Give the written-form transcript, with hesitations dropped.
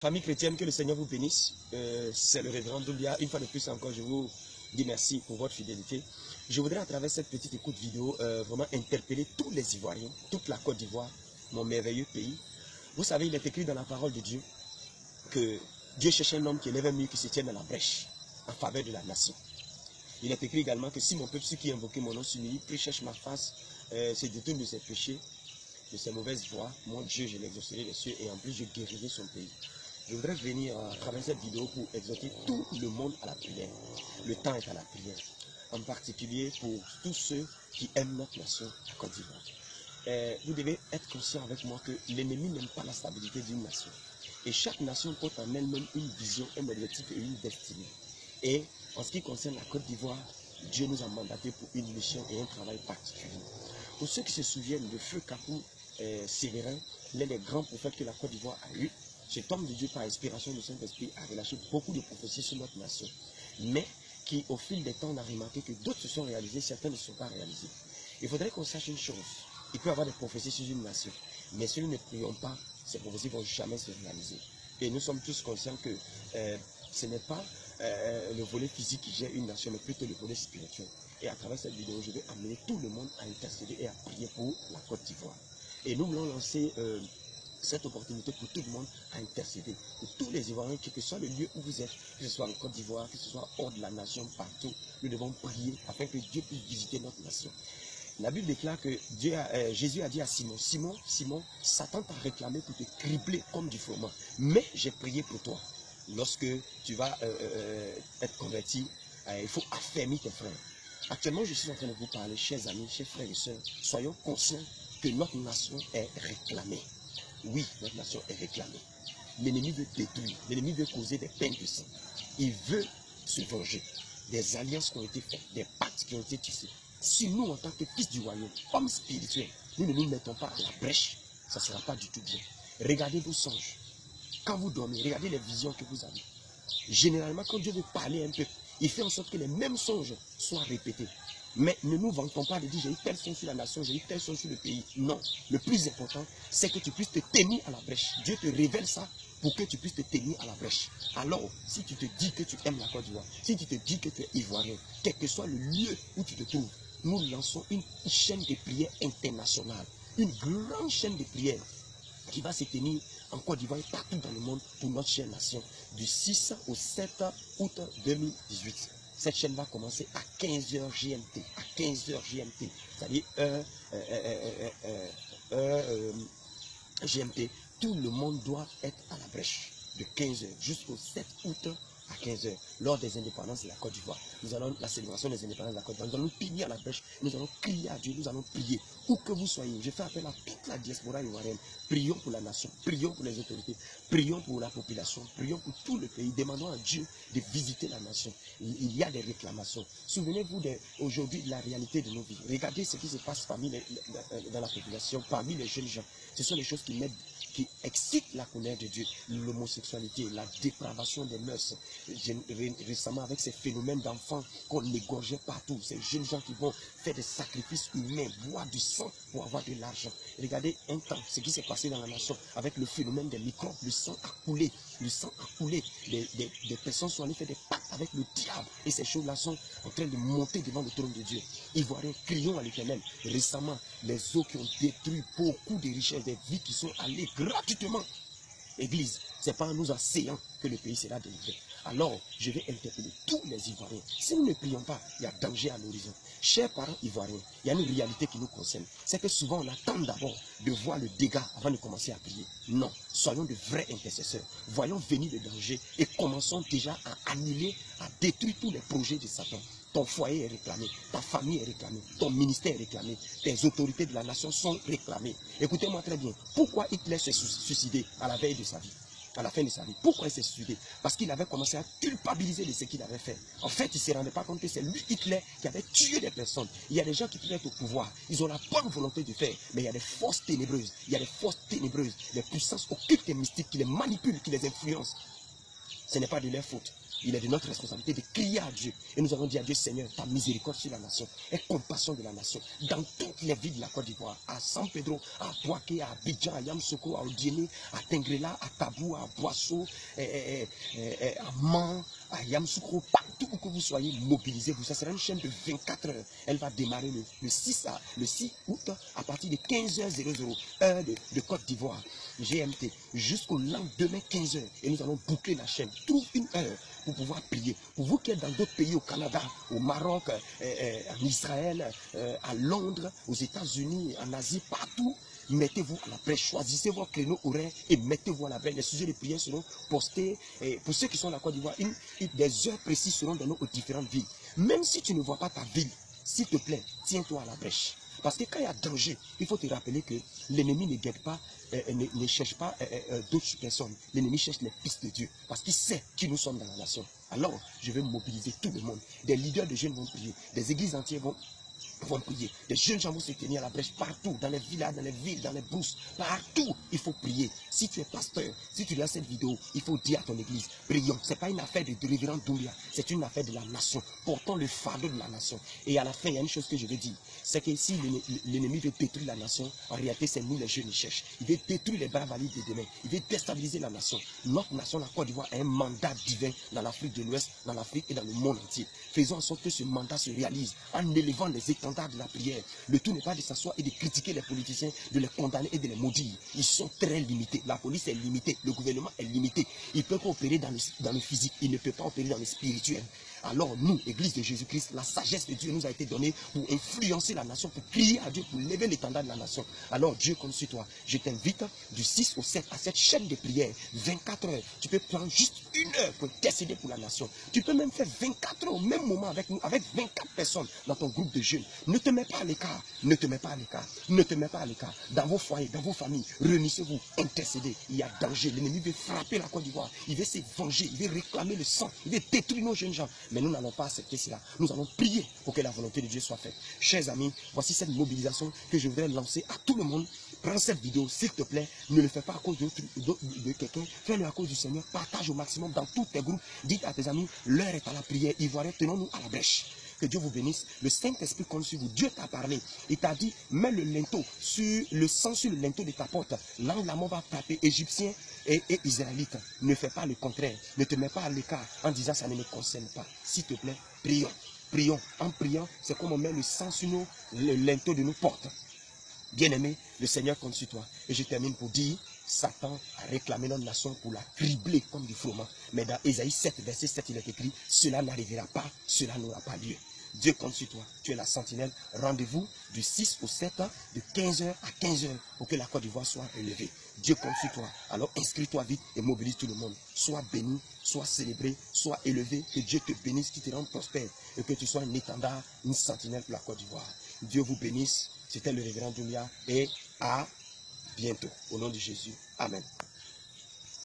Famille chrétienne, que le Seigneur vous bénisse. C'est le révérend Doumbia. Une fois de plus encore, je vous dis merci pour votre fidélité. Je voudrais à travers cette petite écoute vidéo vraiment interpeller tous les Ivoiriens, toute la Côte d'Ivoire, mon merveilleux pays. Vous savez, il est écrit dans la parole de Dieu que Dieu cherche un homme qui élève un mur qui se tienne dans la brèche en faveur de la nation. Il est écrit également que si mon peuple, ceux qui invoquent mon nom s'humilie, prie, cherche ma face, se détourne de ses péchés, de ses mauvaises voies, mon Dieu, je l'exaucerai des cieux et en plus je guérirai son pays. Je voudrais venir à travers cette vidéo pour exhorter tout le monde à la prière. Le temps est à la prière. En particulier pour tous ceux qui aiment notre nation, la Côte d'Ivoire. Vous devez être conscient avec moi que l'ennemi n'aime pas la stabilité d'une nation. Et chaque nation porte en elle-même une vision, un objectif et une destinée. Et en ce qui concerne la Côte d'Ivoire, Dieu nous a mandaté pour une mission et un travail particulier. Pour ceux qui se souviennent, le feu Kapou Sévérin, l'un des grands prophètes que la Côte d'Ivoire a eu, cet homme de Dieu, par inspiration du Saint-Esprit, a relâché beaucoup de prophéties sur notre nation. Mais qui, au fil des temps, on a remarqué que d'autres se sont réalisées, certaines ne sont pas réalisées. Il faudrait qu'on sache une chose. Il peut y avoir des prophéties sur une nation. Mais si nous ne prions pas, ces prophéties ne vont jamais se réaliser. Et nous sommes tous conscients que ce n'est pas le volet physique qui gère une nation, mais plutôt le volet spirituel. Et à travers cette vidéo, je vais amener tout le monde à intercéder et à prier pour la Côte d'Ivoire. Et nous voulons lancer cette opportunité pour tout le monde à intercéder. Pour tous les Ivoiriens, quel que soit le lieu où vous êtes, que ce soit en Côte d'Ivoire, que ce soit hors de la nation, partout, nous devons prier afin que Dieu puisse visiter notre nation. La Bible déclare que Jésus a dit à Simon, Simon, Satan t'a réclamé pour te cribler comme du froment. Mais j'ai prié pour toi. Lorsque tu vas être converti, il faut affermir tes frères. Actuellement, je suis en train de vous parler, chers amis, chers frères et sœurs, soyons conscients que notre nation est réclamée. Oui, notre nation est réclamée. L'ennemi veut détruire, l'ennemi veut causer des peines de sang. Il veut se venger. Des alliances qui ont été faites, des pactes qui ont été tissés. Si nous, en tant que fils du royaume, hommes spirituels, nous ne nous mettons pas à la brèche, ça ne sera pas du tout bien. Regardez vos songes. Quand vous dormez, regardez les visions que vous avez. Généralement, quand Dieu veut parler un peu, il fait en sorte que les mêmes songes soient répétés. Mais ne nous vantons pas de dire j'ai eu tel son sur la nation, j'ai eu tel son sur le pays. Non, le plus important, c'est que tu puisses te tenir à la brèche. Dieu te révèle ça pour que tu puisses te tenir à la brèche. Alors, si tu te dis que tu aimes la Côte d'Ivoire, si tu te dis que tu es ivoirien, quel que soit le lieu où tu te trouves, nous lançons une chaîne de prière internationale, une grande chaîne de prière qui va se tenir en Côte d'Ivoire et partout dans le monde pour notre chère nation, du 6 au 7 août 2018. Cette chaîne va commencer à 15h GMT, à 15h GMT, c'est-à-dire GMT. Tout le monde doit être à la brèche de 15h jusqu'au 7 août à 15h, lors des indépendances de la Côte d'Ivoire. Nous allons la célébration des indépendances de la Côte d'Ivoire. Nous allons prier à la brèche, nous allons crier à Dieu, nous allons prier. Où que vous soyez, je fais appel à toute la diaspora ivoirienne. Prions pour la nation, prions pour les autorités, prions pour la population, prions pour tout le pays. Demandons à Dieu de visiter la nation. Il y a des réclamations. Souvenez-vous aujourd'hui de la réalité de nos vies. Regardez ce qui se passe dans la population, parmi les jeunes gens. Ce sont les choses qui excitent la colère de Dieu. L'homosexualité, la dépravation des mœurs. Récemment, avec ces phénomènes d'enfants qu'on égorgeait partout, ces jeunes gens qui vont faire des sacrifices humains, boire du sang pour avoir de l'argent. Regardez un temps, ce qui s'est passé dans la nation avec le phénomène des microbes, le sang a coulé, le sang a coulé. Des personnes sont allées faire des pactes avec le diable et ces choses-là sont en train de monter devant le trône de Dieu. Ivoiriens, crions à l'Éternel. Récemment, les eaux qui ont détruit beaucoup de richesses, des vies qui sont allées gratuitement. Église, ce n'est pas en nous asseyant que le pays sera délivré. Alors, je vais interpeller tous les Ivoiriens. Si nous ne prions pas, il y a danger à l'horizon. Chers parents ivoiriens, il y a une réalité qui nous concerne. C'est que souvent, on attend d'abord de voir le dégât avant de commencer à prier. Non, soyons de vrais intercesseurs. Voyons venir le danger et commençons déjà à annuler, à détruire tous les projets de Satan. Ton foyer est réclamé, ta famille est réclamée, ton ministère est réclamé, tes autorités de la nation sont réclamées. Écoutez-moi très bien, pourquoi Hitler s'est suicidé à la veille de sa vie, à la fin de sa vie? Pourquoi il s'est suicidé? Parce qu'il avait commencé à culpabiliser de ce qu'il avait fait. En fait, il ne se rendait pas compte que c'est lui, Hitler, qui avait tué des personnes. Il y a des gens qui peuvent être au pouvoir, ils ont la bonne volonté de faire, mais il y a des forces ténébreuses, des puissances occultes et mystiques qui les manipulent, qui les influencent. Ce n'est pas de leur faute. il est de notre responsabilité de crier à Dieu. Et nous avons dit à Dieu, Seigneur, ta miséricorde sur la nation, et compassion de la nation. Dans toutes les villes de la Côte d'Ivoire, à San Pedro, à Boaké, à Abidjan, à Yamoussoukro, à Odiéné, à Tengrela, à Tabou, à Boisseau, à Man, à Yamoussoukro, partout où que vous soyez, mobilisez-vous. Ça sera une chaîne de 24 heures. Elle va démarrer le 6 août à partir de 15h00, heure de Côte d'Ivoire, GMT, jusqu'au lendemain 15h. Et nous allons boucler la chaîne. Trouve une heure pour pouvoir prier. Pour vous qui êtes dans d'autres pays, au Canada, au Maroc, en Israël, à Londres, aux États-Unis, en Asie, partout, mettez-vous à la brèche, choisissez vos créneaux horaires et mettez-vous à la brèche. Les sujets de prière seront postés. Et pour ceux qui sont à la Côte d'Ivoire, des heures précises seront données aux différentes villes. Même si tu ne vois pas ta ville, s'il te plaît, tiens-toi à la brèche. Parce que quand il y a danger, il faut te rappeler que l'ennemi ne guette pas, ne cherche pas d'autres personnes. L'ennemi cherche les pistes de Dieu. Parce qu'il sait qui nous sommes dans la nation. Alors, je vais mobiliser tout le monde. Des leaders de jeunes vont prier. Des églises entières vont prier. Des jeunes gens vont se tenir à la brèche partout, dans les villages, dans les villes, dans les brousses, partout. Il faut prier. Si tu es pasteur, si tu regardes cette vidéo, il faut dire à ton église, prions. Ce n'est pas une affaire de révérend Doumbia, c'est une affaire de la nation. Portons le fardeau de la nation. Et à la fin, il y a une chose que je veux dire, c'est que si l'ennemi veut détruire la nation, en réalité, c'est nous les jeunes qui cherchent. Il veut détruire les bras valides de demain. Il veut déstabiliser la nation. Notre nation, la Côte d'Ivoire, a un mandat divin dans l'Afrique de l'Ouest, dans l'Afrique et dans le monde entier. Faisons en sorte que ce mandat se réalise en élevant les étendards de la prière. Le tout n'est pas de s'asseoir et de critiquer les politiciens, de les condamner et de les maudire. Ils sont très limités. La police est limitée, le gouvernement est limité. Il peut pas opérer dans le physique, il ne peut pas opérer dans le spirituel. Alors nous, Église de Jésus-Christ, la sagesse de Dieu nous a été donnée pour influencer la nation, pour crier à Dieu, pour lever l'étendard de la nation. Alors Dieu compte sur toi. Je t'invite du 6 au 7 à cette chaîne de prière, 24 heures. Tu peux prendre juste une heure pour intercéder pour la nation. Tu peux même faire 24 heures au même moment avec nous, avec 24 personnes dans ton groupe de jeunes. Ne te mets pas à l'écart, ne te mets pas à l'écart, ne te mets pas à l'écart. Dans vos foyers, dans vos familles, réunissez-vous, intercédez. Il y a danger. L'ennemi veut frapper la Côte d'Ivoire. Il veut se venger, il veut réclamer le sang, il veut détruire nos jeunes gens. Mais nous n'allons pas accepter cela. Nous allons prier pour que la volonté de Dieu soit faite. Chers amis, voici cette mobilisation que je voudrais lancer à tout le monde. Prends cette vidéo, s'il te plaît. Ne le fais pas à cause de quelqu'un. Fais-le à cause du Seigneur. Partage au maximum dans tous tes groupes. Dites à tes amis, l'heure est à la prière. Ivoiriens, tenons-nous à la brèche. Que Dieu vous bénisse. Le Saint-Esprit compte sur vous. Dieu t'a parlé. Il t'a dit, mets le linteau sur le sang sur le linteau de ta porte. Là où la mort va frapper, Égyptiens et Israélites. Ne fais pas le contraire. Ne te mets pas à l'écart en disant ça ne me concerne pas. S'il te plaît, prions. Prions. En priant, c'est comme on met le sang sur le linteau de nos portes. Bien-aimé, le Seigneur compte sur toi. Et je termine pour dire, Satan a réclamé notre nation pour la cribler comme du froment. Mais dans Ésaïe 7, verset 7, il est écrit, cela n'arrivera pas, cela n'aura pas lieu. Dieu compte sur toi. Tu es la sentinelle. Rendez-vous du 6 au 7, de 15h à 15h pour que la Côte d'Ivoire soit élevée. Dieu compte sur toi. Alors inscris-toi vite et mobilise tout le monde. Sois béni, sois célébré, sois élevé. Que Dieu te bénisse, qu'il te rende prospère et que tu sois un étendard, une sentinelle pour la Côte d'Ivoire. Dieu vous bénisse. C'était le révérend Doumbia et à bientôt. Au nom de Jésus. Amen.